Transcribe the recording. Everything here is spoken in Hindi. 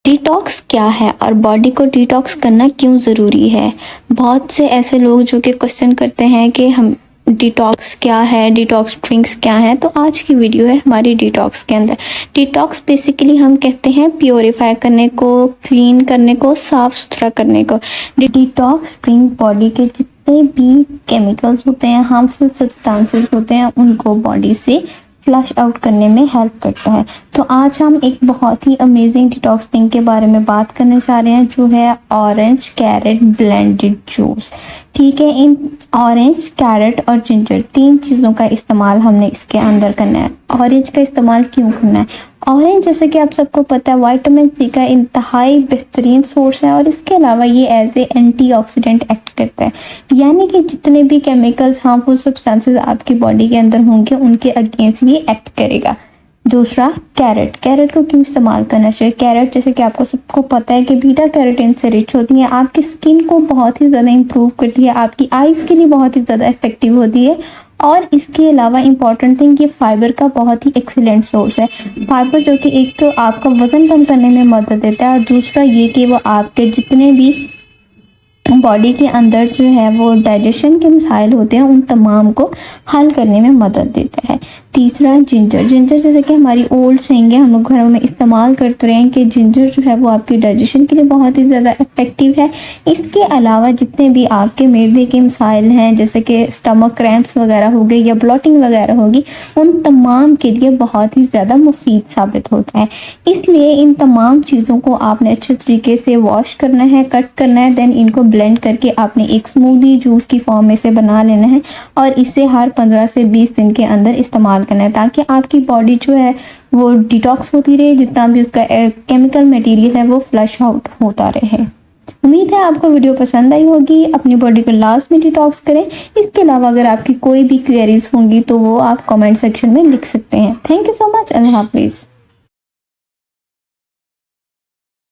डिटॉक्स क्या है और बॉडी को डिटॉक्स करना क्यों ज़रूरी है। बहुत से ऐसे लोग जो कि क्वेश्चन करते हैं कि हम डिटॉक्स क्या है, डिटॉक्स ड्रिंक्स क्या है। तो आज की वीडियो है हमारी डिटॉक्स के अंदर। डिटॉक्स बेसिकली हम कहते हैं प्योरीफाई करने को, क्लीन करने को, साफ सुथरा करने को। डिटॉक्स ड्रिंक बॉडी के जितने भी केमिकल्स होते हैं, हार्मफुल सब्सटेंसेस होते हैं, उनको बॉडी से फ्लश आउट करने में हेल्प करता है। तो आज हम एक बहुत ही अमेजिंग डिटॉक्स ड्रिंक के बारे में बात करने जा रहे हैं, जो है ऑरेंज कैरेट ब्लेंडेड जूस। ठीक है, इन ऑरेंज कैरेट और जिंजर तीन चीज़ों का इस्तेमाल हमने इसके अंदर करना है। ऑरेंज का इस्तेमाल क्यों करना है? ऑरेंज जैसे कि आप सबको पता है विटामिन सी का इंतहाई बेहतरीन सोर्स है और इसके अलावा ये एज ए एंटीऑक्सीडेंट एक्ट करता है, यानी कि जितने भी केमिकल्स, हार्मफुल सब्सटेंसेस आपकी बॉडी के अंदर होंगे उनके अगेंस्ट भी एक्ट करेगा। दूसरा, कैरेट। कैरेट को क्यों इस्तेमाल करना चाहिए? कैरेट जैसे कि आपको सबको पता है कि बीटा कैरोटीन से रिच होती है, आपकी स्किन को बहुत ही ज़्यादा इंप्रूव करती है, आपकी आइज़ के लिए बहुत ही ज़्यादा इफेक्टिव होती है और इसके अलावा इम्पॉर्टेंट थिंग, ये फाइबर का बहुत ही एक्सीलेंट सोर्स है। फाइबर जो कि एक तो आपका वजन कम करने में मदद देता है और दूसरा ये कि वो आपके जितने भी बॉडी के अंदर जो है वो डाइजेशन के मसाइल होते हैं उन तमाम को हल करने में मदद देता है। तीसरा, जिंजर। जिंजर जैसे कि हमारी ओल्ड सेइंग है, हम लोग घरों में इस्तेमाल करते रहे हैं कि जिंजर जो है वो आपकी डाइजेशन के लिए बहुत ही ज़्यादा इफेक्टिव है। इसके अलावा जितने भी आपके मैदे के मसाइल हैं, जैसे कि स्टमक क्रैम्प्स वगैरह हो गए या ब्लॉटिंग वगैरह होगी, उन तमाम के लिए बहुत ही ज़्यादा मुफीद साबित होता है। इसलिए इन तमाम चीज़ों को आपने अच्छे तरीके से वॉश करना है, कट करना है, देन इनको ब्लेंड करके आपने एक स्मूदी जूस की फॉर्म में से बना लेना है और इसे हर 15 से 20 दिन के अंदर इस्तेमाल करना है, ताकि आपकी बॉडी जो है वो डिटॉक्स होती रहे, जितना भी उसका केमिकल मटेरियल है वो फ्लश आउट होता रहे। उम्मीद है आपको वीडियो पसंद आई होगी। अपनी बॉडी को लास्ट में डिटॉक्स करें। इसके अलावा अगर आपकी कोई भी क्वेरीज होंगी तो वो आप कमेंट सेक्शन में लिख सकते हैं। Thank you so much. अल्लाह हाफिज़।